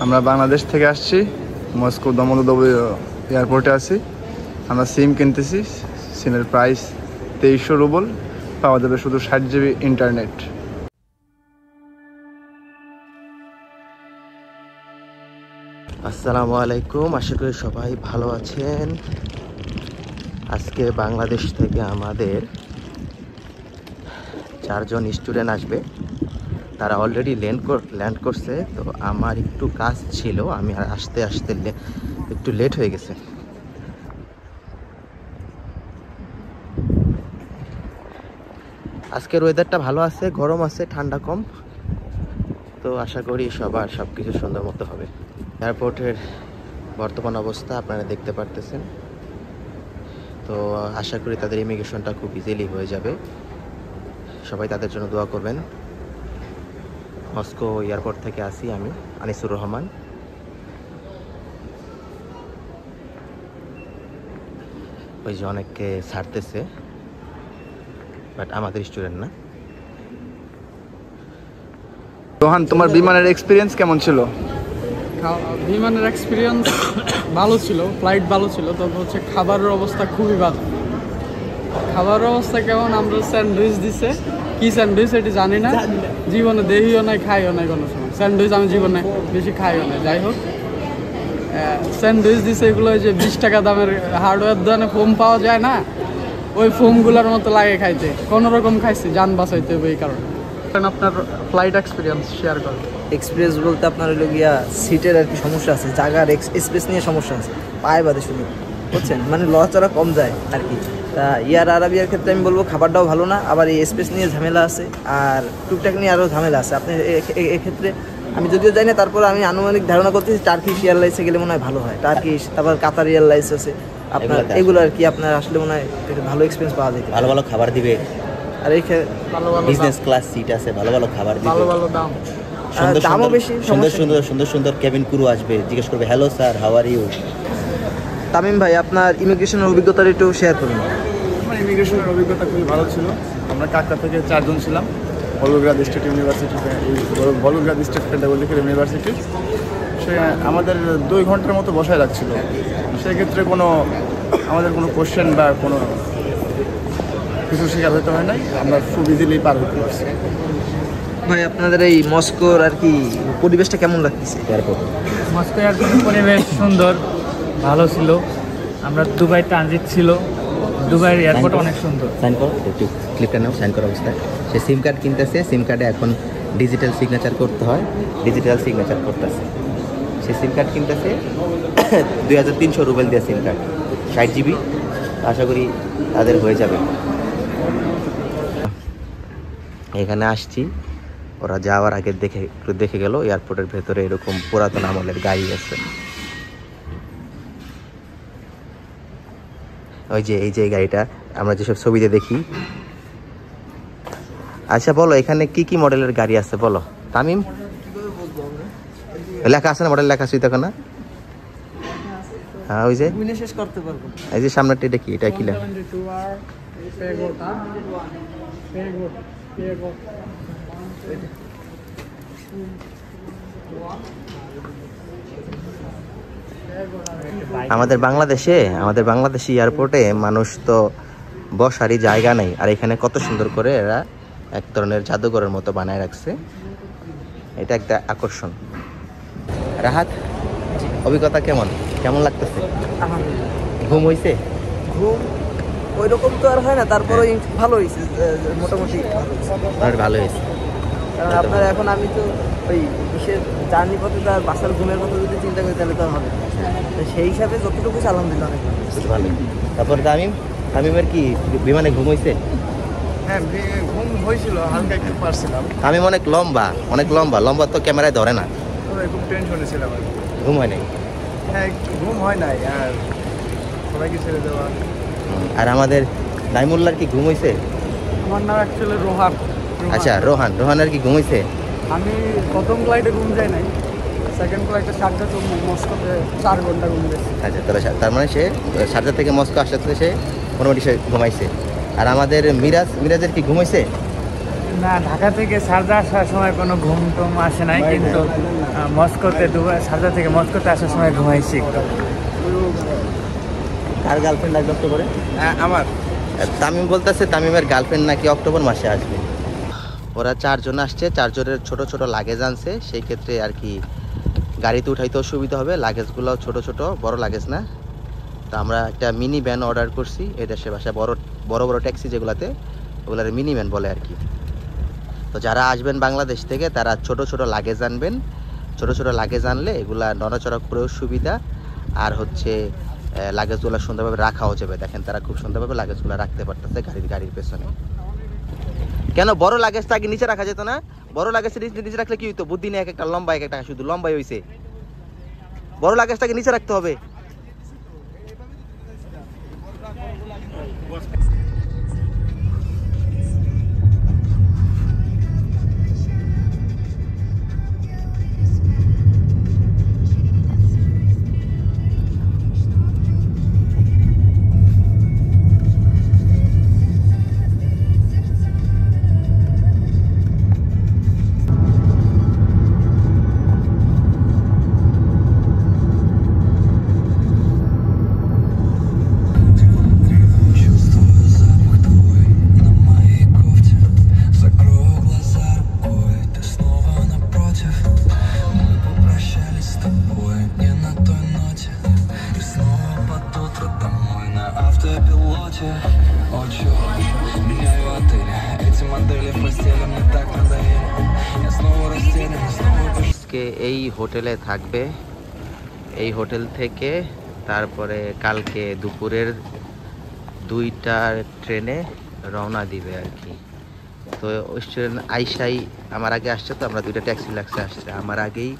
আমরা বাংলাদেশ থেকে আসছি, মস্কো দমোদর এয়ারপোর্টে আছি। আমরা সিম কিনতেছি, সিমের প্রাইস 2300 রুবল, পাওয়া যাবে শুধু 60 GB ইন্টারনেট। আসসালামু আলাইকুম, আশা করি সবাই ভালো আছেন। আজকে বাংলাদেশ থেকে আমাদের 4 জন স্টুডেন্ট আসবে, তারা অলরেডি ল্যান্ড করছে। তো আমার একটু কাজ ছিল, আমি আর আসতে একটু লেট হয়ে গেছে। আজকের ওয়েদারটা ভালো আছে, গরম আছে, ঠান্ডা কম। তো আশা করি সবার সব কিছু সুন্দর মতো হবে। এয়ারপোর্টের বর্তমান অবস্থা আপনারা দেখতে পারতেছেন। তো আশা করি তাদের ইমিগ্রেশনটা খুব ইজিলি হয়ে যাবে। সবাই তাদের জন্য দোয়া করবেন। মস্কো এয়ারপোর্ট থেকে আসি আমি, আনিসুর রহমান। ওই যে অনেককে ছাড়তেছে, বাট আমাদের স্টুডেন্ট না। রোহান, তোমার বিমানের এক্সপিরিয়েন্স কেমন ছিল? বিমানের এক্সপিরিয়েন্স ভালো ছিল, ফ্লাইট ভালো ছিল, তবে হচ্ছে খাবারের অবস্থা খুবই ভালো। খাবারের অবস্থা কেমন? আমরা স্যান্ডউইচ দিছে, কি স্যান্ডউইচ এটি জানি না, জীবনে দেখিও নাই, খাইও নাই কোনো সময়। স্যান্ডউইচ আমি জীবনে বেশি খাইও নাই। যাই হোক, স্যান্ডউইচ দিছে এগুলো যে 20 টাকা দামের হার্ডওয়্যার দোকানে ফোম পাওয়া যায় না, ওই ফোমগুলোর মতো লাগে খাইতে। কোনো রকম খাইছি, যান বাঁচাইতে হবে। এই কারণে আপনার ফ্লাইট এক্সপিরিয়েন্স শেয়ার করেন। এক্সপিরিয়েন্স বলতে আপনার হলো গিয়া সিটের আর কি সমস্যা আছে, জায়গার স্পেস নিয়ে সমস্যা আছে, পায়ে বাদে শুধু, বুঝছেন, মানে লড়াচড়া কম যায় আর কি। তা ইয়ার আরাবিয়ার ক্ষেত্রে আমি বলবো খাবারটাও ভালো না, আবার এই স্পেস নিয়ে ঝামেলা আছে, আর টুকটাক নিয়ে আরও ঝামেলা আছে। আপনি এক্ষেত্রে আমি যদিও জানি না, তারপর আমি আনুমানিক ধারণা করতেছি টার্কিশ এয়ারলাইন্সে গেলে মনে হয় ভালো হয়। টার্কিশ, তারপর কাতার এয়ারলাইন্স আছে আপনার, এগুলো আর কি আপনার আসলে মনে হয় ভালো এক্সপিরিয়েন্স পাওয়া যায়, ভালো ভালো খাবার দিবে। আর এই বিজনেস ক্লাস সিট আছে, ভালো ভালো খাবার দিবে, ভালো ভালো দাম, দামও বেশি, সুন্দর কেবিন ক্রু আসবে, জিজ্ঞেস করবে hello sir, how are you. Tamim ভাই, আপনার ইমিগ্রেশনের অভিজ্ঞতাটা একটু শেয়ার করুন। আমার ইমিগ্রেশনের অভিজ্ঞতা খুবই ভালো ছিল। আমরা কাকড়া থেকে 4 জন ছিলাম, Volgograd state university, Volgograd state pedagogical university. সে আমাদের 2 ঘন্টার মতো বসায় রাখছিল। সেক্ষেত্রে আমাদের কোনো কোশ্চেন বা কোনো কিছু শিকার হতে হয় নাই, আমরা খুব ইজিলি পার হতে পারছি। ভাই, আপনাদের এই মস্কোর আর কি পরিবেশটা কেমন লাগতেছে? মস্কো এয়ারপোর্টের পরিবেশ সুন্দর, ভালো ছিল। আমরা দুবাই ট্রানজিট ছিল, দুবাইয়ের এয়ারপোর্ট অনেক সুন্দর। সাইন করো একটু, ক্লিপটা নাও, সাইন করা অবস্থায়। সে সিম কার্ড কিনতেছে, সিম কার্ডে এখন ডিজিটাল সিগনেচার করতে হয়, ডিজিটাল সিগনেচার করতেছে। সে সিম কার্ড কিনতেছে 2300 রুবেল দিয়ে সিম কার্ড, 60 GB। আশা করি তাদের হয়ে যাবে। এখানে আসছি, ওরা যাওয়ার আগে দেখে গেল এয়ারপোর্টের ভেতরে এরকম পুরাতন আমলের গাড়ি আছে। ওই যে এই যে গাড়িটা আমরা যেসব ছবিতে দেখি। আচ্ছা বলো, এখানে কি কি মডেলের গাড়ি আছে বলো তামিম? লেখা আছে না, মডেল লেখা আছে দেখো না? হ্যাঁ, ওই যে শেষ করতে পারবো। এই যে সামনেটা, এটা কি, এটা কি লেখা? আমাদের বাংলাদেশি এয়ারপোর্টে মানুষ তো বসারই জায়গা নেই, আর এখানে কত সুন্দর করে এরা এক ধরনের জাদুঘরের মতো বানায় রাখছে। এটা একটা আকর্ষণ। রাহাত, অভিজ্ঞতা কেমন লাগতেছে? ঘুম হইছে? ঘুম ওই রকম তো আর হয় না, তারপরে ভালো হয়েছে, মোটামুটি ভালো হয়েছে। কারণ আপনার এখন আমি তো ওই বিশেষ জার্নি পথে তো আর বাসার ঘুমের কথা যদি চিন্তা করি তাহলে তো আর হবে, তো সেই হিসাবে যতটুকু আলহামদুলিল্লাহ অনেক ভালো। তারপর তামিমের কি বিমানে ঘুম হয়েছে? হ্যাঁ, ঘুম হয়েছিল, হালকা একটু পারছিলাম। তামিম অনেক লম্বা তো ক্যামেরায় ধরে না। খুব টেনশনে ছিলাম আর ঘুম হয় নাই? হ্যাঁ, ঘুম হয় নাই, আর সবাইকে ছেড়ে দেওয়া। আর আমাদের নাইমুল্লার কি ঘুম হয়েছে? আমার নাম অ্যাকচুয়ালি রোহান। আচ্ছা, রোহানের কি ঘুম হয়েছে? আমি প্রথম ফ্লাইটে ঘুম যাই নাই, সেকেন্ড ফ্লাইটে শারজা তো মস্কোতে 4 ঘন্টা ঘুম গেছে। আচ্ছা, তার মানে সে শারজা থেকে মস্কো আসতে সে মোটামুটি সে ঘুমাইছে। আর আমাদের মিরাজের কি ঘুমাইছে? না, ঢাকা থেকে শারজা আসার সময় কোনো ঘুম টুম আসে নাই, কিন্তু মস্কোতে শারজা থেকে মস্কোতে আসার সময় ঘুমাইছি একটু। কার গার্লফ্রেন্ড আসবে অক্টোবরে? আমার তামিম বলতেছে তামিমের গার্লফ্রেন্ড নাকি অক্টোবর মাসে আসবে। ওরা 4 জন আসছে, 4 জনের ছোট ছোট লাগেজ আনছে, সেই ক্ষেত্রে আর কি গাড়িতে উঠাইতেও সুবিধা হবে, লাগেজগুলো ছোট ছোট, বড় লাগেজ না। তো আমরা একটা মিনি ভ্যান অর্ডার করছি, এই দেশের ভাষায় বড় বড় ট্যাক্সি যেগুলাতে, ওগুলার মিনি ভ্যান বলে আর কি। তো যারা আসবেন বাংলাদেশ থেকে তারা ছোট ছোট লাগেজ আনবেন, ছোট ছোট লাগেজ আনলে এগুলা নড়াচড়া করেও সুবিধা, আর হচ্ছে লাগেজগুলো সুন্দরভাবে রাখাও যাবে। দেখেন তারা খুব সুন্দরভাবে লাগেজগুলো রাখতে পারতেছে গাড়ির পেছনে। কেন বড় লাগেজটা আগে নিচে রাখা যেত না? বড় লাগেজটা নিচে রাখলে কি হইতো? বুদ্ধি নেই, এক একটা লম্বা, এক একটা শুধু লম্বাই হয়েছে। বড় লাগেজটাকে নিচে রাখতে হবে। আজকে এই হোটেলে থাকবে, এই হোটেল থেকে তারপরে কালকে দুপুরের 2টার ট্রেনে রওনা দিবে আর কি। তো স্টুডেন্ট আইসাই আমার আগে আসছে, তো আমরা 2টা ট্যাক্সি লাগছে আসছে আমার আগেই,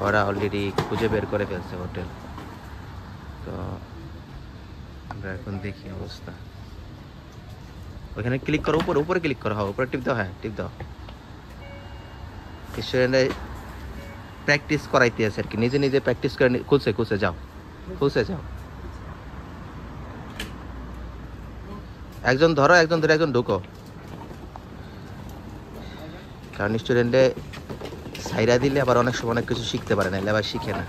ওরা অলরেডি খুঁজে বের করে ফেলছে হোটেল। তো আমরা এখন দেখি অবস্থা। ওইখানে ক্লিক করো, উপরে ক্লিক করো, উপরে টিপ দাও, হ্যাঁ টিপ দাও। স্টুডেন্টরা প্র্যাকটিস করাইতে আছে আর কি, নিজে নিজে প্র্যাকটিস করে খুলছে যাও, একজন ধরো, একজন ধরে একজন ঢুকো, কারণ স্টুডেন্টে সাইরা দিলে আবার অনেক সময় অনেক কিছু শিখতে পারে না, আবার শিখে না।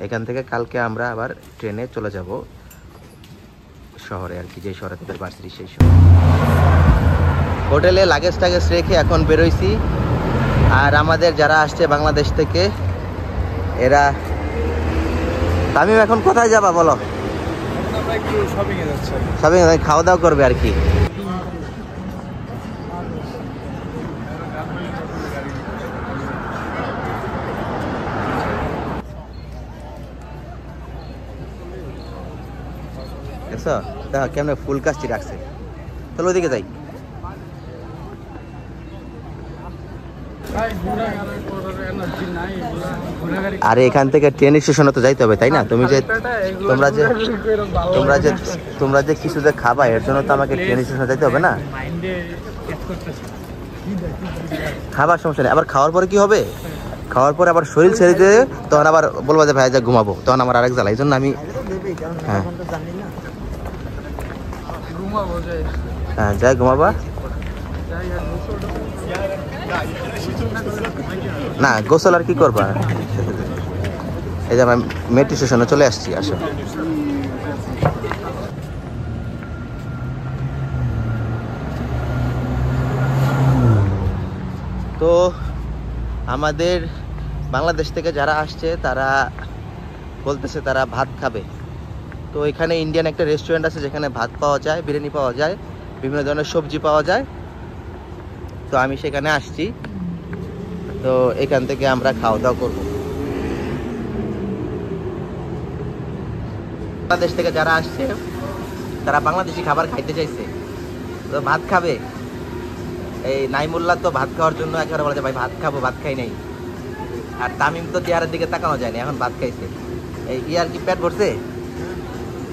এখান থেকে কালকে আমরা আবার ট্রেনে চলে যাব শহরে আর কি, যে শহরে তাদের ভার্সিটি সেই শহরে। হোটেলে লাগেজ টাগেজ রেখে এখন বেরোইছি। আর আমাদের যারা আসছে বাংলাদেশ থেকে এরা, তামিম এখন কোথায় যাবা বলো? আমরা একটু শপিংয়ে যাচ্ছি। শপিং, খাওয়া দাওয়া করবে আর কি। দেখছো দেখো কেমন ফুল কাজটি রাখছে। চলো ওইদিকে যাই। আরে এখান থেকে ট্রেন স্টেশনে তো যাইতে হবে তাই না? তোমরা যে কিছু যে খাবা এর জন্য তো আমাকে ট্রেন স্টেশনে যাইতে হবে না? খাবার সমস্যা নেই, আবার খাওয়ার পরে কি হবে? খাওয়ার পরে আবার শরীর ছেড়ে দিয়ে তখন আবার বলবো যে ভাই যা ঘুমাবো, তখন আমার আরেক জ্বালা। এই জন্য আমি হ্যাঁ যাই ঘুমাবা না, গোসল আর কি করবা? এই যে আমি মেট্রো স্টেশনে চলে আসছি, আসো। তো আমাদের বাংলাদেশ থেকে যারা আসছে তারা বলতেছে তারা ভাত খাবে। তো এখানে ইন্ডিয়ান একটা রেস্টুরেন্ট আছে যেখানে ভাত পাওয়া যায়, বিরিয়ানি পাওয়া যায়, বিভিন্ন ধরনের সবজি পাওয়া যায়। তো আমি সেখানে আসছি, তো এখান থেকে আমরা খাওয়া দাওয়া করবো। বাংলাদেশ থেকে যারা আসছে তারা বাংলাদেশি খাবার খাইতে চাইছে, তো ভাত খাবে। এই নাইমুল্লাহ তো ভাত খাওয়ার জন্য একেবারে বলে যে ভাই ভাত খাবো, ভাত খাই নাই। আর তামিম তো চেহারার দিকে তাকানো যায়নি, এখন ভাত খাইছে। এই ইয়ার কি পেট ভরছে?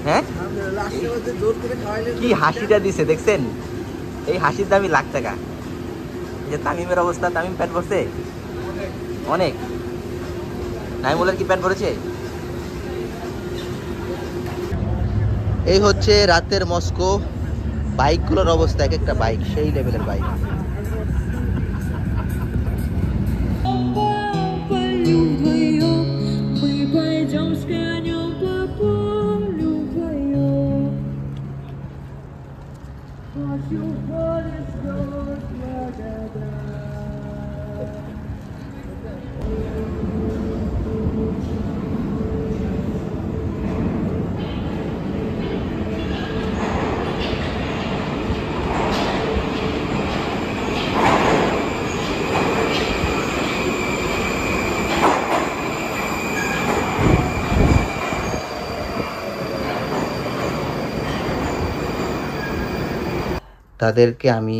হ্যাঁ, কি হাসিটা দিছে দেখছেন? এই হাসির দামই লাখ টাকা। যে তামিমের অবস্থা, তামিম পেট ভরছে অনেক। নাইমুলের কি পেট ভরেছে? এই হচ্ছে রাতের মস্কো। বাইকগুলোর অবস্থা, এক একটা বাইক সেই লেভেলের বাইক। তাদেরকে আমি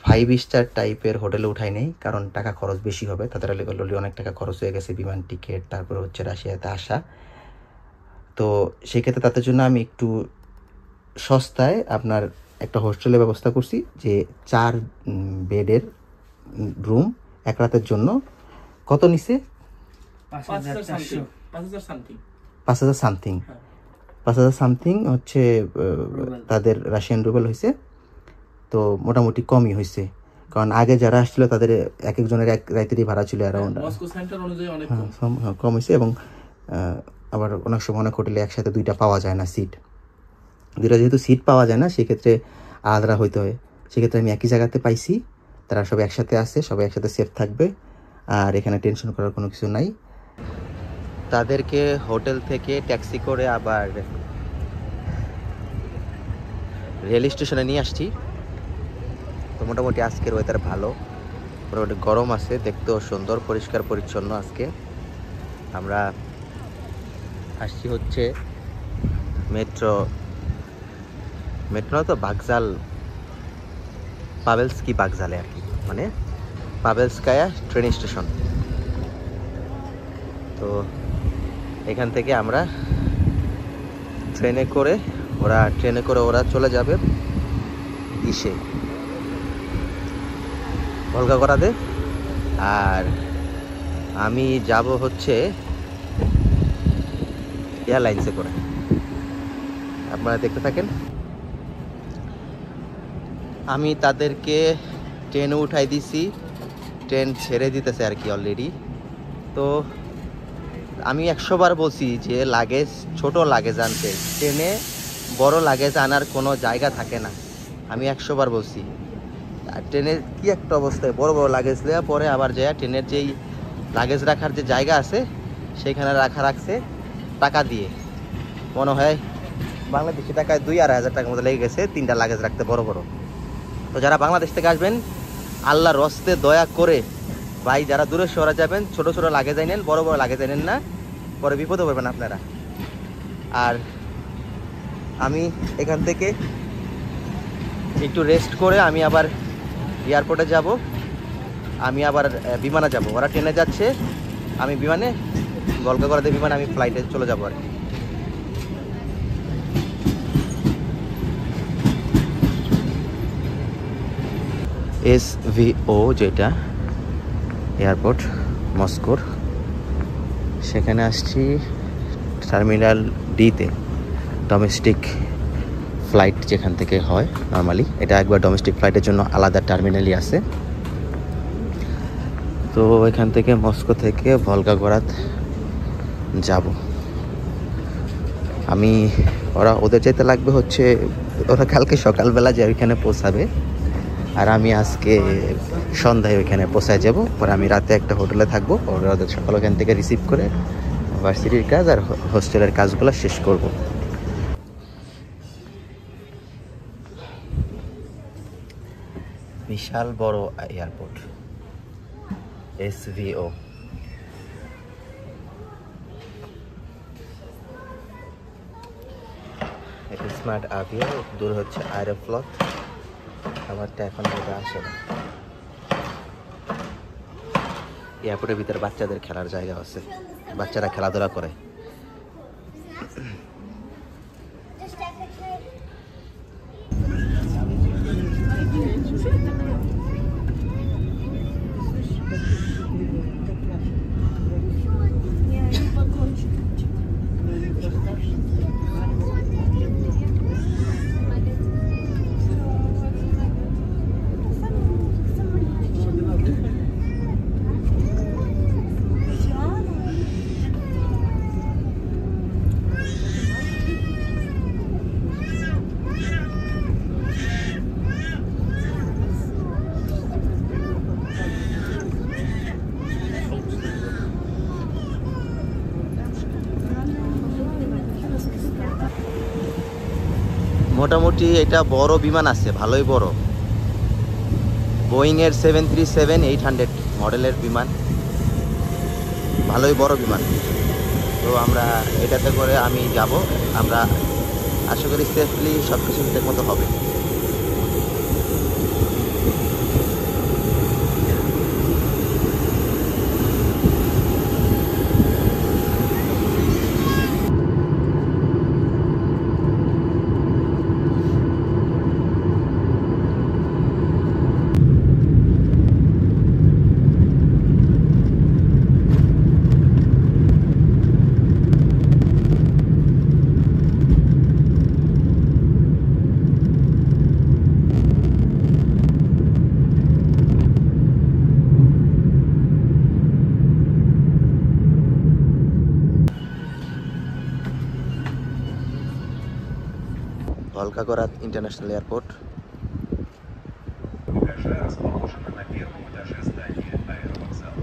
5 স্টার টাইপের হোটেলে উঠাই নেই, কারণ টাকা খরচ বেশি হবে। তাদের অলরেডি অনেক টাকা খরচ হয়ে গেছে, বিমান টিকিট, তারপর হচ্ছে রাশিয়াতে আসা। তো সেক্ষেত্রে তাদের জন্য আমি একটু সস্তায় আপনার একটা হোস্টেলের ব্যবস্থা করছি, যে 4 বেডের রুম এক রাতের জন্য। কত নিছে? 5,000 সামথিং। 5,000 সামথিং হচ্ছে তাদের রাশিয়ান রুবেল হয়েছে। তো মোটামুটি কমই হয়েছে, কারণ আগে যারা আসছিল তাদের এক একজনের এক রাতেরই ভাড়া ছিল অ্যারাউন্ড কম হয়েছে। এবং আবার অনেক সময় অনেক হোটেলে একসাথে 2টা পাওয়া যায় না সিট। 2টা যেহেতু সিট পাওয়া যায় না, সেক্ষেত্রে আলাদা হইতে হয়। সেক্ষেত্রে আমি একই জায়গাতে পাইছি, তারা সবাই একসাথে আছে, সবাই একসাথে সেফ থাকবে, আর এখানে টেনশন করার কোনো কিছু নাই। তাদেরকে হোটেল থেকে ট্যাক্সি করে আবার রেল স্টেশনে নিয়ে আসছি। তো মোটামুটি আজকের ওয়েদার ভালো, মোটামুটি গরম আছে, দেখতেও সুন্দর, পরিষ্কার পরিচ্ছন্ন। আজকে আমরা আসছি হচ্ছে মেট্রো তো বাগজাল, পাভেলস্কি বাগজালে আর কি, মানে পাভেলস্কায়া ট্রেন স্টেশন। তো এখান থেকে আমরা ট্রেনে করে ওরা চলে যাবে ইসে ভলগাগরাদে, আর আমি যাব হচ্ছে এয়ারলাইন্সে করে। আপনারা দেখতে থাকেন। আমি তাদেরকে ট্রেনে উঠাই দিছি, ট্রেন ছেড়ে দিতেছে আর কি অলরেডি। তো আমি 100 বার বলছি যে লাগেজ, ছোট লাগেজ আনতে, ট্রেনে বড় লাগেজ আনার কোনো জায়গা থাকে না। আমি 100 বার বলছি। আর ট্রেনের কি একটা অবস্থায়, বড় বড় লাগেজ দেওয়া পরে আবার যায় ট্রেনের যেই লাগেজ রাখার যে জায়গা আছে সেখানে রাখছে টাকা দিয়ে, মনে হয় বাংলাদেশি টাকায় 2-2.5 হাজার টাকার মতো লেগে গেছে 3টা লাগেজ রাখতে বড় বড়। তো যারা বাংলাদেশ থেকে আসবেন, আল্লাহর রস্তে দয়া করে ভাই, যারা দূরে শহরে যাবেন, ছোট ছোট লাগেজ আনেন, বড় বড় লাগেজ আনেন না, পরে বিপদে পড়বেন আপনারা। আর আমি এখান থেকে একটু রেস্ট করে আমি আবার এয়ারপোর্টে যাব, আমি আবার বিমানে যাব। ওরা ট্রেনে যাচ্ছে, আমি বিমানে, ভলগাগরাদে বিমানে, আমি ফ্লাইটে চলে যাবো আর কি। SVO যেটা এয়ারপোর্ট মস্কোর, সেখানে আসছি টার্মিনাল ডিতে, ডোমেস্টিক ফ্লাইট যেখান থেকে হয় নর্মালি। এটা একবার ডোমেস্টিক ফ্লাইটের জন্য আলাদা টার্মিনালই আছে। তো এখান থেকে মস্কো থেকে ভলগাগরাদ যাব আমি। ওদের যেতে লাগবে হচ্ছে, ওরা কালকে সকালবেলা যে ওইখানে পৌঁছাবে, আর আমি আজকে সন্ধ্যায় ওইখানে পৌঁছায় যাব। পরে আমি রাতে একটা হোটেলে থাকবো, ওদের সকাল ওখান থেকে রিসিভ করে ভার্সিটির কাজ আর হোস্টেলের কাজগুলো শেষ করব। বিশাল বড় এয়ারপোর্ট SVO। এটা স্মার্ট আভিয়া, দূর হচ্ছে আইরোফ্লট। আমারটা এখন বোধ আসে না। এয়ারপোর্টের ভিতরে বাচ্চাদের খেলার জায়গা আছে, বাচ্চারা খেলাধুলা করে। মোটামুটি এটা বড় বিমান আছে, ভালোই বড়। বোয়িংয়ের 737-800 মডেলের বিমান, ভালোই বড় বিমান। তো আমরা এটাতে করে আমি যাব, আমরা আশা করি সেফলি সব কিছু ঠিক মতো হবে। Волгоград International Airport. Багаже расположено на первом этаже здания аэровокзала.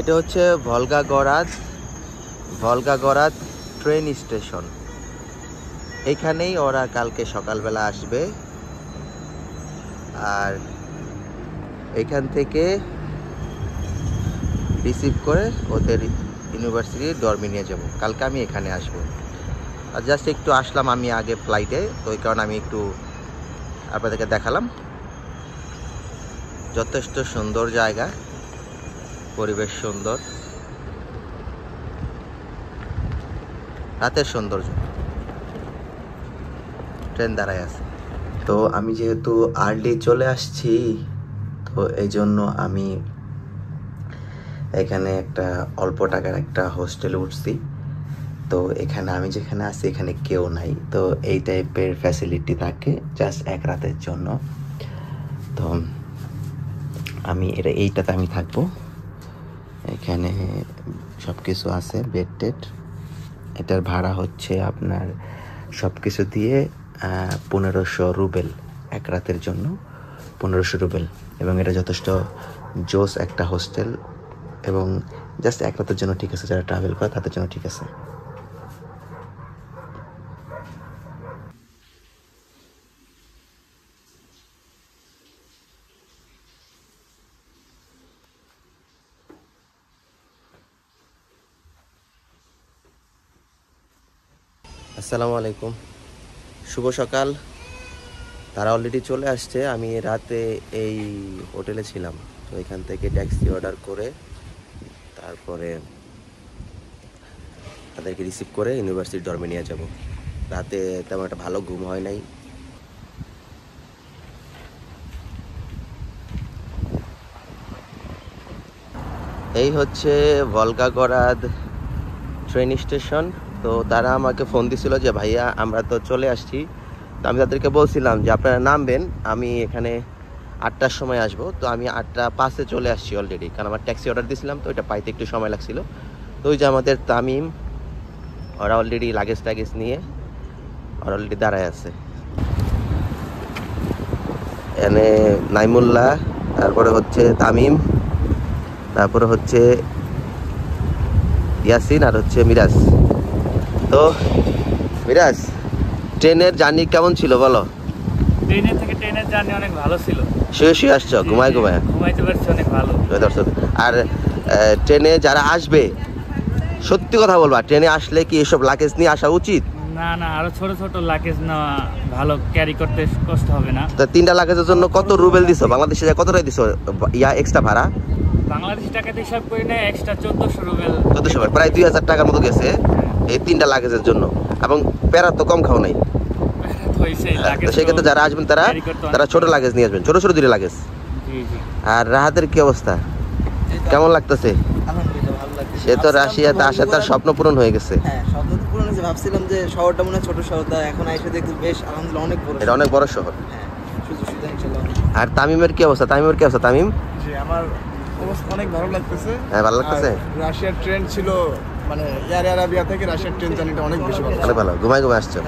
এটা হচ্ছে ভলগাগরাদ ট্রেন স্টেশন। এইখানেই ওরা কালকে সকালবেলা আসবে, আর এখান থেকে রিসিভ করে ওদের ইউনিভার্সিটির ডরমে নিয়ে যাব। কালকে আমি এখানে আসব। আর জাস্ট একটু আসলাম আমি আগে ফ্লাইটে, তো ওই কারণে আমি একটু আপনাদেরকে দেখালাম। যথেষ্ট সুন্দর জায়গা, পরিবেশ সুন্দর, রাতের সৌন্দর্য, ট্রেন দাঁড়ায় আছে। তো আমি যেহেতু আর্লি চলে আসছি, তো এই জন্য আমি এখানে একটা অল্প টাকার একটা হোস্টেলে উঠছি। তো এখানে আমি যেখানে আছি এখানে কেউ নাই, তো এই টাইপের ফ্যাসিলিটি থাকে জাস্ট এক রাতের জন্য। তো আমি এইটাতে আমি থাকবো। এখানে সব কিছু আছে, বেড টেড। এটার ভাড়া হচ্ছে আপনার সব কিছু দিয়ে 1500 রুবেল এক রাতের জন্য, 1500 রুবেল। এবং এটা যথেষ্ট জোস একটা হোস্টেল, এবং জাস্ট এক রাতের জন্য ঠিক আছে, যারা ট্রাভেল করে তাদের জন্য ঠিক আছে। আসসালামু আলাইকুম, শুভ সকাল। তারা অলরেডি চলে আসছে। আমি রাতে এই হোটেলে ছিলাম, তো এখান থেকে ট্যাক্সি অর্ডার করে তারপরে তাদেরকে রিসিভ করে ইউনিভার্সিটির ডরমে নিয়ে যাব। রাতে তেমন একটা ভালো ঘুম হয় নাই। এই হচ্ছে ভলগাগরাদ ট্রেন স্টেশন। তো তারা আমাকে ফোন দিছিল যে ভাইয়া আমরা তো চলে আসছি। তো আমি তাদেরকে বলছিলাম যে আপনারা নামবেন, আমি এখানে 8টার সময় আসবো। তো আমি 8:05 চলে আসছি অলরেডি, কারণ আমার ট্যাক্সি অর্ডার দিয়েছিলাম, তো এটা পাইতে একটু সময় লাগছিল। তো ওই যে আমাদের তামিম, ওরা অলরেডি লাগেজ নিয়ে ওরা অলরেডি দাঁড়ায় আছে। এখানে নাইমুল্লাহ, তারপরে হচ্ছে তামিম, তারপরে হচ্ছে ইয়াসিন, আর হচ্ছে মিরাজ। তো মিরাজ, ট্রেনের জার্নি কেমন ছিল বলো? ট্রেনের থেকে ট্রেনের জার্নি অনেক ভালো ছিল। শুয়ে আসছো, ঘুমাইতে পারছি, অনেক ভালো। আর ট্রেনে যারা আসবে সত্যি কথা বলবা, ট্রেনে আসলে কি এসব লাগেজ নিয়ে আসা উচিত? না, আরো ছোট ছোট লাগেজ নেওয়া ভালো, ক্যারি করতে কষ্ট হবে না। তো 3টা লাগেজের জন্য কত রুবেল দিছো? বাংলাদেশে কত টাকা দিছো এক্সট্রা ভাড়া? বাংলাদেশি টাকাতে হিসাব করি না, এক্সট্রা 1400 রুবেল। 1400, প্রায় 2000 টাকার মতো গেছে এই 3টা লাগেজের জন্য। এবং প্যারা তো কম খাও নাই। সেক্ষেত্রে যারা আসবেন তারা ছোট লাগেজ নিয়ে আসবেন, ছোট 2টা লাগেজ। আর রাহাতের কি অবস্থা, কেমন লাগতেছে? আলহামদুলিল্লাহ ভালো লাগছে। সে তো রাশিয়াতে আসা তার স্বপ্ন পূরণ হয়ে গেছে। হ্যাঁ, স্বপ্ন তো পূরণ হয়েছে। ভাবছিলাম যে শহরটা মনে হয় ছোট শহর, এখন এসে দেখতে বেশ আলহামদুলিল্লাহ অনেক বড়। এটা অনেক বড় শহর। হ্যাঁ, সুযোগ সুবিধা ইনশাআল্লাহ। আর তামিমের কি অবস্থা? জি, আমার অবস্থা অনেক ভালো লাগতেছে। হ্যাঁ, ভালো লাগতেছে। রাশিয়ার ট্রেন ছিল মানে এয়ার আরাবিয়া থেকে রাশিয়ার ট্রেন জার্নিটা অনেক বেশি ভালো, অনেক ভালো, ঘুমায় ঘুমায় আসছো।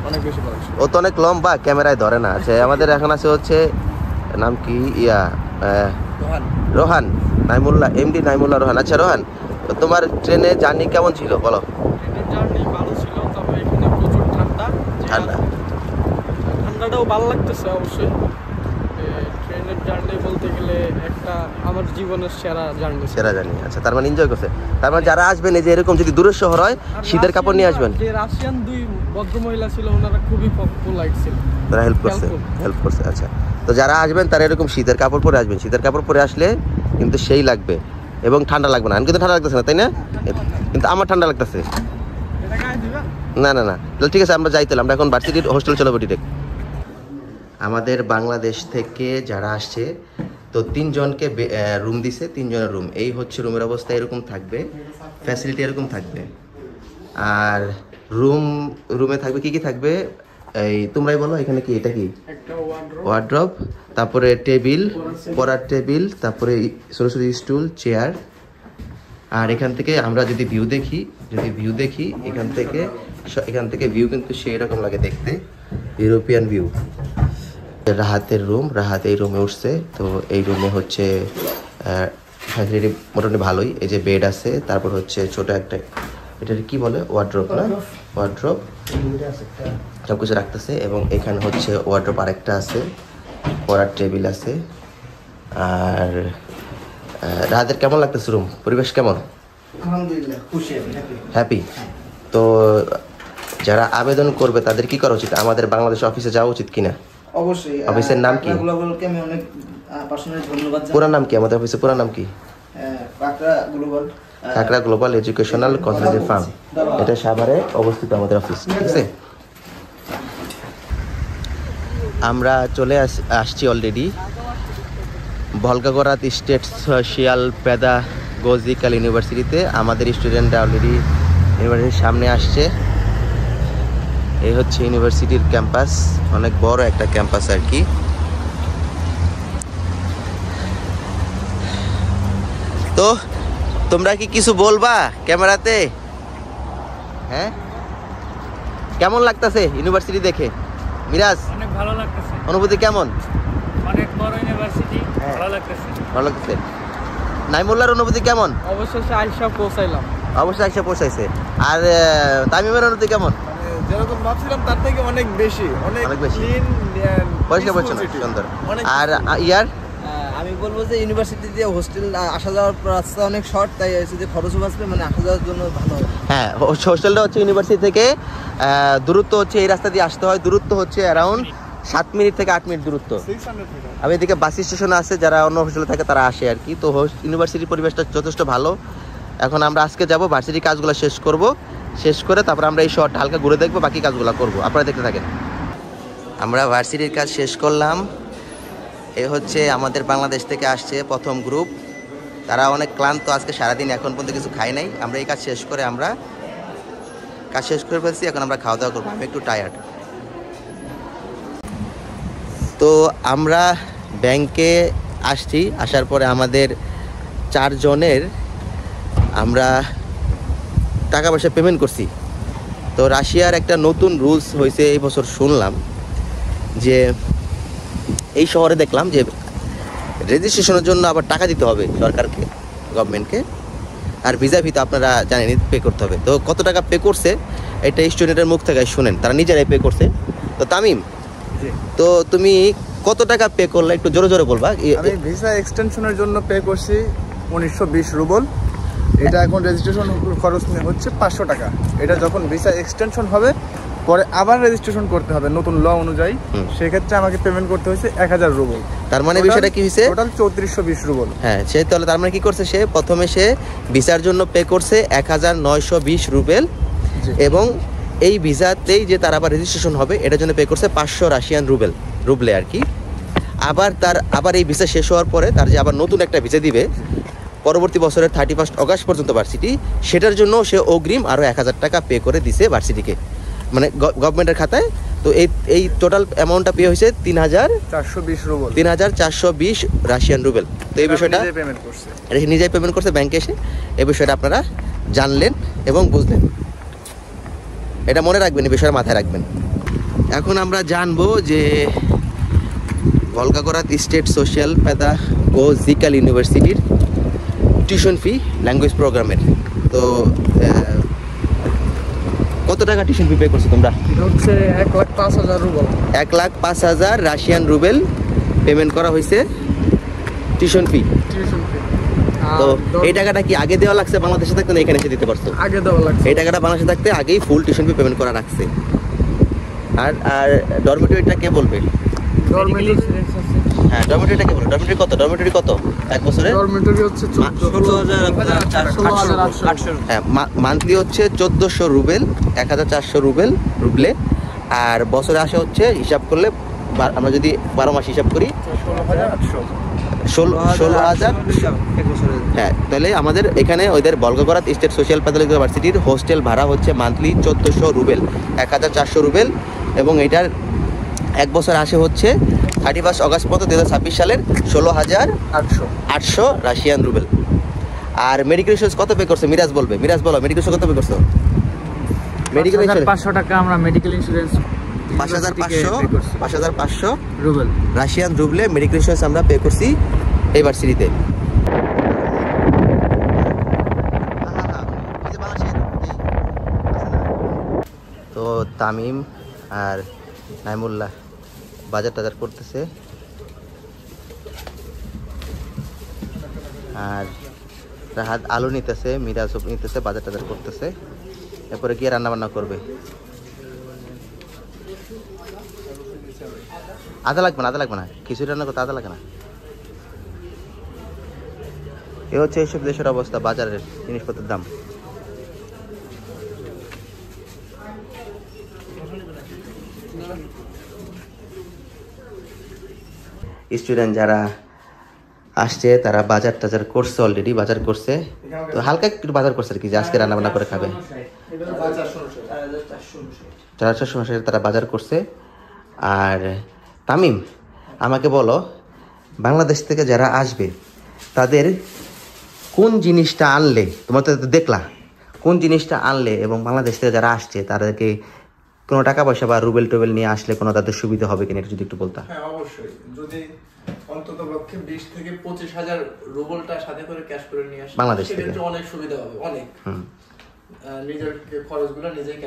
অনেক বেশি ভালো ছিল। ও তো অনেক লম্বা, ক্যামেরায় ধরে না। আচ্ছা আমাদের এখন আছে হচ্ছে নাম কি রোহান নাইমুল্লাহ, এমডি নাইমুল্লাহ রোহান। আচ্ছা রোহান, তো তোমার ট্রেনে জার্নি কেমন ছিল বলো? ট্রেনের জার্নি ভালো ছিল, তবে এখানে প্রচুর ঠান্ডা। ঠান্ডা, ঠান্ডাটাও ভালো লাগতেছে অবশ্যই। ট্রেনের জার্নি বলতে গেলে একটা আমার জীবনের সেরা জার্নি। সেরা জার্নি। আচ্ছা তার মানে এনজয় করছে। তার মানে যারা আসবেন এই যে এরকম যদি দূরের শহর হয় শীতের কাপড় নিয়ে আসবেন। যে রাশিয়ান 2 ভদ্রমহিলা ছিল ওনারা খুবই পোলাইট ছিল, তারা হেল্প করছে। আচ্ছা তো যারা আসবেন তারা এরকম শীতের কাপড় পরে আসবেন। শীতের কাপড় পরে আসলে কিন্তু সেই লাগবে এবং ঠান্ডা লাগবে না। আমি কিন্তু ঠান্ডা লাগতেছে না, তাই না? কিন্তু আমার ঠান্ডা লাগতেছে। না না না, তাহলে ঠিক আছে আমরা যাই। তাহলে আমরা এখন ভার্সিটির হোস্টেল চলে ডিরেক্ট। আমাদের বাংলাদেশ থেকে যারা আসছে তো 3 জনকে রুম দিছে, 3 জনের রুম। এই হচ্ছে রুমের অবস্থা, এরকম থাকবে, ফ্যাসিলিটি এরকম থাকবে। আর রুমে থাকবে কি থাকবে এই তোমরাই বলো। এখানে কি, এটা কি? ওয়ার্ড্রপ, তারপরে টেবিল, পড়ার টেবিল, তারপরে ছোটো ছোটো স্টুল, চেয়ার। আর এখান থেকে আমরা যদি ভিউ দেখি এখান থেকে ভিউ কিন্তু সেই রকম লাগে দেখতে, ইউরোপিয়ান ভিউ। রাহাতের রুম, রাহাত এই রুমে উঠছে। তো এই রুমে হচ্ছে ফ্যাসিলিটি মোটামুটি ভালোই। এই যে বেড আছে, তারপর হচ্ছে ছোট একটা, এটা কি বলে, ওয়ার্ড্রপ না, ওয়ার্ড্রপ সব কিছু রাখতেছে। এবং এখানে হচ্ছে ওয়ার্ড্রপ আরেকটা আছে, পড়ার টেবিল আছে। আর রাহাতের কেমন লাগতেছে রুম, পরিবেশ কেমন? আলহামদুলিল্লাহ খুশি, আমি হ্যাপি। তো যারা আবেদন করবে তাদের কি করা উচিত? আমাদের বাংলাদেশ অফিসে যাওয়া উচিত কিনা? অবশ্যই। অফিসের নাম কি? গ্লোবালকে আমি অনেক পার্সোনালি ধন্যবাদ জানাই। পুরো নাম কি আমাদের অফিসের পুরো নাম কি? কাকড়া গ্লোবাল এডুকেশনাল কনসালটেন্সি ফার্ম। এটা সাভারে অবস্থিত আমাদের অফিস, ঠিক আছে? আমরা চলে আসছি অলরেডি ভলগাগরাত স্টেট সোশিয়াল পেদাগজিক্যাল ইউনিভার্সিটিতে। আমাদের স্টুডেন্টরা অলরেডি ইউনিভার্সিটির সামনে আসছে। এই হচ্ছে ইউনিভার্সিটির ক্যাম্পাস, অনেক বড় একটা ক্যাম্পাস আর কি। তো তোমরা কি কিছু বলবা ক্যামেরাতে? হ্যাঁ, কেমন লাগতেছে ইউনিভার্সিটি দেখে মিরাজ? অনেক ভালো লাগতেছে। অনুভূতি কেমন? অনেক বড় ইউনিভার্সিটি, ভালো লাগতেছে। ভালো লাগতেছে। নাইমুল্লাহর অনুভূতি কেমন? অবশেষে আইসা পৌঁছাইলাম। অবশ্যই আইসা পৌঁছাইছে। আর তামিমের অনুভূতি কেমন? যেরকম ভাবছিলাম তার থেকে অনেক বেশি, অনেক বেশি। ক্লিন, পরিষ্কার পরিচ্ছন্ন, সুন্দর। আর ইয়ার আমি বলবো যে ইউনিভার্সিটিতে হোস্টেল আসা যাওয়ার রাস্তা অনেক শর্ট, তাই হচ্ছে যে খরচও বাঁচবে, মানে আসা যাওয়ার জন্য ভালো হবে। হ্যাঁ, হোস্টেলটা হচ্ছে ইউনিভার্সিটি থেকে দূরত্ব হচ্ছে এই রাস্তা দিয়ে আসতে হয়, দূরত্ব হচ্ছে অ্যারাউন্ড 7 মিনিট থেকে 8 মিনিট দূরত্ব। আমি এদিকে বাস স্টেশনে আছে, যারা অন্য হোস্টেলে থাকে তারা আসে আর কি। তো ইউনিভার্সিটির পরিবেশটা যথেষ্ট ভালো। এখন আমরা আজকে যাব ভার্সিটির কাজগুলো শেষ করে তারপর আমরা এই শহরটা হালকা ঘুরে দেখবো, বাকি কাজগুলো করবো। আপনারা দেখতে থাকেন। আমরা ভার্সিটির কাজ শেষ করলাম। এ হচ্ছে আমাদের বাংলাদেশ থেকে আসছে প্রথম গ্রুপ। তারা অনেক ক্লান্ত, আজকে সারাদিন এখন পর্যন্ত কিছু খাই নাই। আমরা এই কাজ শেষ করে ফেলছি। এখন আমরা খাওয়া দাওয়া করবো। আমি একটু টায়ার্ড। তো আমরা ব্যাংকে আসছি, আসার পরে আমাদের 4 জনের আমরা টাকা পয়সা পেমেন্ট করছি। তো রাশিয়ার একটা নতুন রুলস হয়েছে এই বছর, শুনলাম যে এই শহরে দেখলাম যে রেজিস্ট্রেশনের জন্য আবার টাকা দিতে হবে সরকারকে, গভর্নমেন্টকে। আর ভিসা ফি তো আপনারা জানেন পে করতে হবে। তো কত টাকা পে করছে এটা স্টুডেন্টের মুখ থেকে শুনেন, তারা নিজেরাই পে করছে। তো তামিম, তো তুমি কত টাকা পে করলে একটু জোরে জোরে বলবা। আমি ভিসা এক্সটেনশনের জন্য পে করছি 1920 রুবল। এটা এখন রেজিস্ট্রেশন খরচ হচ্ছে 500 টাকা। এটা যখন ভিসা এক্সটেনশন হবে পরে আবার রেজিস্ট্রেশন করতে হবে নতুন ল অনুযায়ী, সেক্ষেত্রে আমাকে পেমেন্ট করতে হয়েছে 1000 রুবল। তার মানে বিষয়টা কি হয়েছে? Total 3420 rouble. হ্যাঁ, সে তাহলে তার মানে কি করছে, সে প্রথমে সে ভিসার জন্য পে করছে 1920 রুবেল, এবং এই ভিসাতেই যে তার আবার রেজিস্ট্রেশন হবে এটার জন্য পে করছে 500 রাশিয়ান রুবলে আর কি। আবার এই ভিসা শেষ হওয়ার পরে তার যে আবার নতুন একটা ভিসা দিবে পরবর্তী বছরের 31 অগাস্ট পর্যন্ত ভার্সিটি, সেটার জন্য সে অগ্রিম আরও 1000 টাকা পে করে দিছে ভার্সিটিকে, মানে গভর্নমেন্টের খাতায়। তো এই টোটাল অ্যামাউন্টটা পে হয়েছে 3420 রুবল, 3420 রাশিয়ান রুবেল। তো এই বিষয়টা পেমেন্ট করছে, নিজেই পেমেন্ট করছে ব্যাংকে এসে। এই বিষয়টা আপনারা জানলেন এবং বুঝলেন। এটা মনে রাখবেন, এই বিষয়ে মাথায় রাখবেন। এখন আমরা জানবো যে ভলগাগরাত স্টেট সোশ্যাল পেদাগজিক্যাল ইউনিভার্সিটির টিউশন ফি ল্যাঙ্গুয়েজ প্রোগ্রামের। তো কত টাকা টিউশন ফি পে করছো তোমরা? এটা হচ্ছে 1,05,000 রুবেল। 1,05,000 রাশিয়ান রুবেল পেমেন্ট করা হয়েছে টিউশন ফি। Tuition fee. তো এই টাকাটা কি আগে দেওয়া লাগছে বাংলাদেশে থাকতে, না এখানে এসে দিতে পারছো? আগে দেওয়া লাগছে। এই টাকাটা বাংলাদেশে থাকতে আগেই ফুল টিউশন ফি পেমেন্ট করা রাখছে। আর আর ডরমিটরিটা কে বলবে? ডরমিটরি হ্যাঁ, ডরমিটরিটা কে বলবে? ডরমিটরি কত? ডরমিটরি কত এক বছরে? ডরমিটরি হচ্ছে 16,800। হ্যাঁ, মান্থলি হচ্ছে 1400 রুবেল, 1,400 রুবলে। আর বছরে আসে হচ্ছে হিসাব করলে আমরা যদি 12 মাস হিসাব করি 16,000। হ্যাঁ, তাহলে আমাদের এখানে ওদের ভলগাগরাত স্টেট সোশ্যাল প্যাথোলজি ইউনিভার্সিটির হোস্টেল ভাড়া হচ্ছে মান্থলি 1400 রুবেল, 1,400 রুবেল। এবং এটার এক বছর আসে হচ্ছে 31 অগস্ট পর্যন্ত 2026 সালের 16,800 রাশিয়ান রুবেল। আর মেডিকেল ইন্স্যুরেন্স কত পে করছে মিরাজ বলবে। মিরাজ বলো, মেডিকেল কত পে করছো? মেডিকেল ইন্স্যুরেন্স 500 টাকা আমরা মেডিকেল ইন্স্যুরেন্স 5,500 রুবেল রাশিয়ান রুবলে মেডিকেল ইন্স্যুরেন্স আমরা পে করছি এই ভার্সিটিতে। তো তামিম আর নাইমুল্লাহ বাজার টাজার করতেছে, আর রাহাত আলু নিতেছে, মিরাজ নিতেছে, বাজার টাজার করতেছে। এরপরে গিয়ে রান্না বান্না করবে। আদা লাগবে না, খিচুড়ি রান্না করতে আদা লাগে না। এ হচ্ছে এইসব দেশের অবস্থা, বাজারের জিনিসপত্রের দাম। স্টুডেন্ট যারা আসছে তারা বাজার টাজার করছে, অলরেডি বাজার করছে। তো হালকা একটু বাজার করছে আর কি, যে আজকে রান্না বান্না করে খাবে। 400 তারা বাজার করছে। আর তামিম, আমাকে বলো, বাংলাদেশ থেকে যারা আসবে তাদের কোন জিনিসটা আনলে, তোমার তো দেখলা, কোন জিনিসটা আনলে এবং বাংলাদেশ থেকে যারা আসছে তাদেরকে কোনো টাকা পয়সা বা রুবেল টুবেল নিয়ে আসলে কোনো তাদের সুবিধা হবে কিনা, এটা যদি একটু বলতা। হ্যাঁ, অবশ্যই। যদি অন্তত পক্ষে 20 থেকে 25,000 রুবেলটা সাথে করে ক্যাশ করে নিয়ে আসে বাংলাদেশ থেকে, সেক্ষেত্রে অনেক সুবিধা হবে, অনেক। নিজের খরচগুলো নিজেই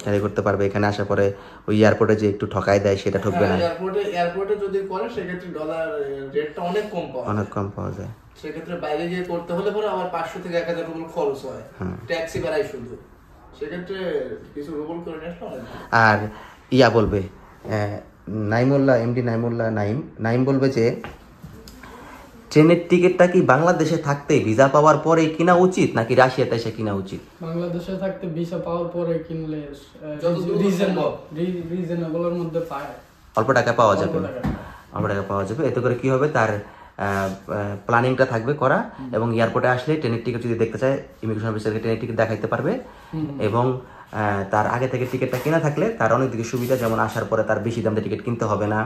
ক্যারি করতে পারবে। এখানে আসার পরে ওই এয়ারপোর্টে যে একটু ঠকাই দেয় সেটা ঠকবে না। এয়ারপোর্টে যদি করে সেক্ষেত্রে ডলার রেটটা অনেক কম পাওয়া যায়। সেক্ষেত্রে বাইরে গিয়ে করতে হলে পরে আবার 500 থেকে 1,000 রুবেল খরচ হয়, ট্যাক্সি বাড়াই শুধু। সেক্ষেত্রে কিছু রুবেল করে নিয়ে আসলে অনেক। আর ইয়া বলবে নাইমুল্লাহ, এমডি নাইমুল্লাহ নাইম বলবে যে ট্রেনের টিকিটটা কি বাংলাদেশে থাকতে ভিসা পাওয়ার পরে কিনা উচিত নাকি রাশিয়াতে এসে কিনা উচিত? বাংলাদেশে থাকতে ভিসা পাওয়ার পরে কিনলে রিজনেবলের মধ্যে পায়, অল্প টাকা পাওয়া যাবে, অল্প টাকা পাওয়া যাবে। এতে করে কি হবে, তার প্ল্যানিংটা থাকবে করা, এবং এয়ারপোর্টে আসলে ট্রেনের টিকিট যদি দেখতে চায় ইমিগ্রেশন অফিসারকে ট্রেনের টিকিট দেখাইতে পারবে। এবং তার আগে থেকে টিকিটটা কেনা থাকলে তার অনেক দিকে সুবিধা, যেমন আসার পরে তার বেশি দামে টিকিট কিনতে হবে না,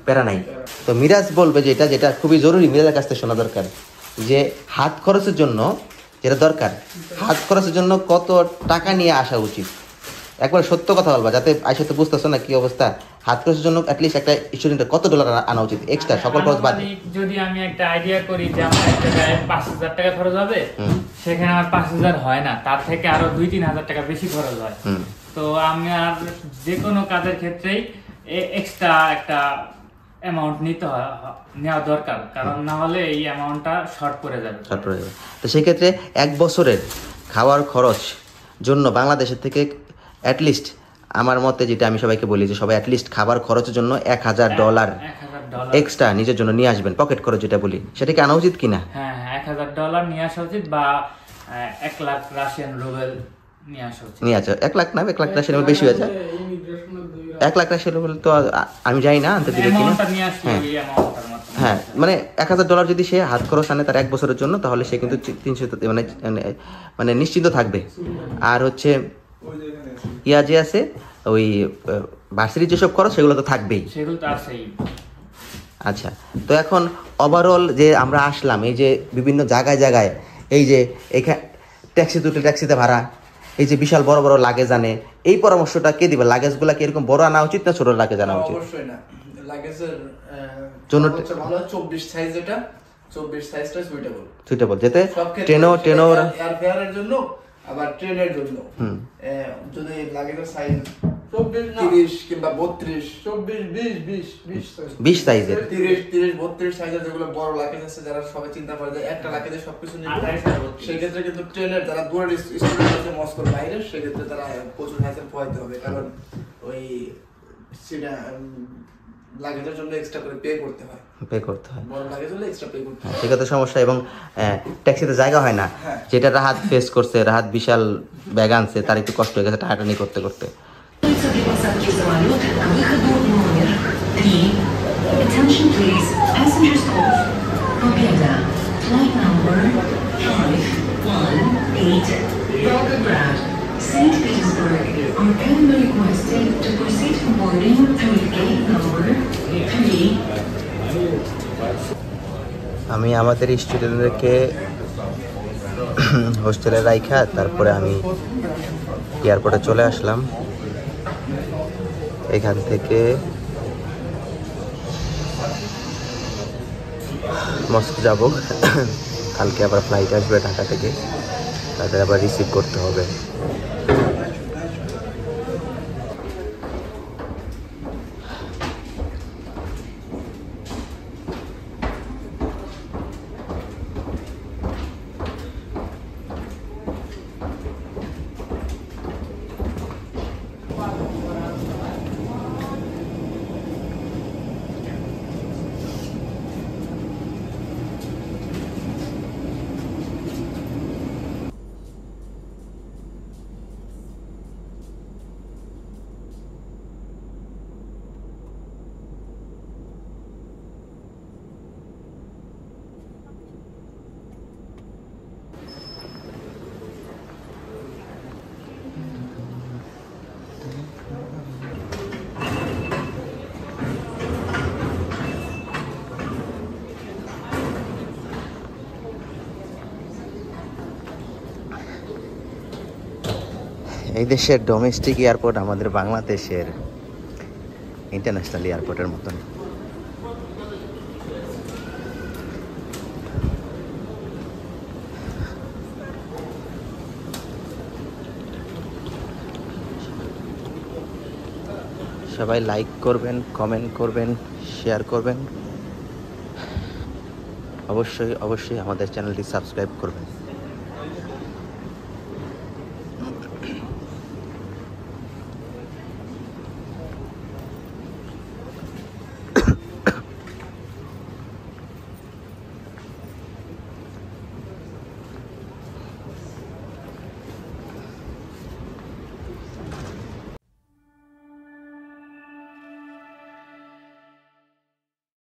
প্যারা নাই। তো মিরাজ বলবে যেটা খুবই জরুরি, মিরাজের কাছ থেকে শোনা দরকার, যে হাত খরচের জন্য যেটা দরকার, হাত খরচের জন্য কত টাকা নিয়ে আসা উচিত। একবার সত্য কথা বলবা, যাতে আইসা তো বুঝতেছো না কি অবস্থা। হাত খরচের জন্য অ্যাটলিস্ট একটা স্টুডেন্টের কত ডলার আনা উচিত এক্সট্রা, সকল খরচ বাদ। যদি আমি একটা আইডিয়া করি যে আমার একটা জায়গায় 5,000 টাকা খরচ হবে, সেখানে আমার 5,000 হয় না, তার থেকে আরো 2-3 হাজার টাকা বেশি খরচ হয়। তো আমি আর যে কোনো কাজের ক্ষেত্রেই এক্সট্রা একটা অ্যামাউন্ট নেওয়া দরকার, কারণ না হলে এই অ্যামাউন্টটা শর্ট পড়ে যাবে। তো সেই ক্ষেত্রে এক বছরের খাওয়ার খরচ জন্য বাংলাদেশের থেকে অ্যাটলিস্ট, আমার মতে যেটা আমি সবাইকে বলি, যে সবাই অ্যাটলিস্ট খাবার খরচের জন্য $1,000 এক্সট্রা নিজের জন্য নিয়ে আসবেন, পকেট খরচ যেটা বলি, সেটা কি আনা উচিত কিনা? হ্যাঁ, $1,000 নিয়ে আসা উচিত, বা 1 লাখ রাশিয়ান রুবেল নিয়ে আসা উচিত। নিয়ে আসা 1 লাখ না, 1 লাখ রাশিয়ান রুবেল বেশি হয়ে যায়। 1 লাখ রাশিয়ান রুবেল তো আমি জানি না আনতে দিবে কিনা। হ্যাঁ, মানে $1,000 যদি সে হাত খরচ আনে তার 1 বছরের জন্য, তাহলে সে কিন্তু 300 মানে নিশ্চিন্ত থাকবে। আর হচ্ছে ইয়া যে আছে ওই ভার্সিটির যেসব খরচ সেগুলো তো থাকবেই, সেগুলো তো আছেই। আচ্ছা, তো এখন ওভারঅল যে আমরা আসলাম, এই যে বিভিন্ন জায়গায় এই যে এখানে ট্যাক্সি তুললে ট্যাক্সিতে ভাড়া, এই যে বিশাল বড় বড় লাগেজ আনে, এই পরামর্শটা কে দিবে? লাগেজগুলা কি এরকম বড় আনা উচিত না ছোট লাগেজ আনা উচিত? অবশ্যই না, লাগেজের জন্য ভালো 24 সাইজ, যেটা 24 সাইজটা সুইটেবল, যেতে ট্রেনও এয়ারফেয়ারের জন্য আবার ট্রেনের জন্য যদি লাগেজের সাইজ 30 কিংবা 32, 20 সাইজের 32 সাইজের যেগুলো বড় লাগেজ আছে, যারা সবাই চিন্তা করে যে একটা লাগেজে সবকিছু নিবে, সেই ক্ষেত্রে কিন্তু ট্রেনের যারা দূরের স্টুডেন্ট আছে মস্কোর বাইরে, সেক্ষেত্রে তারা প্রচুর হ্যাসেল পোহাইতে হবে, কারণ ওই সেটা লাগেজের জন্য এক্সট্রা করে পে করতে হয়, বড় লাগেজ হলে এক্সট্রা পে করতে হয়। ঠিক আছে, সমস্যা। এবং ট্যাক্সিতে জায়গা হয় না, যেটা রাহাত ফেস করছে, রাহাত বিশাল ব্যাগ আনছে, তার একটু কষ্ট হয়ে গেছে টানাটানি করতে করতে। Attention please, passengers call Pobeda, flight number 518, Volgograd, St. Petersburg, are kindly requested to proceed for boarding through gate number 3. আমি আমাদের স্টুডেন্টদেরকে হোস্টেলে রাইখা তারপরে আমি এয়ারপোর্টে চলে আসলাম। এখান থেকে মস্কো যাব, কালকে আবার ফ্লাইট আসবে ঢাকা থেকে, তাদের আবার রিসিভ করতে হবে। এই দেশের ডোমেস্টিক এয়ারপোর্ট আমাদের বাংলাদেশের ইন্টারন্যাশনাল এয়ারপোর্টের মতন। সবাই লাইক করবেন, কমেন্ট করবেন, শেয়ার করবেন, অবশ্যই অবশ্যই আমাদের চ্যানেলটি সাবস্ক্রাইব করবেন।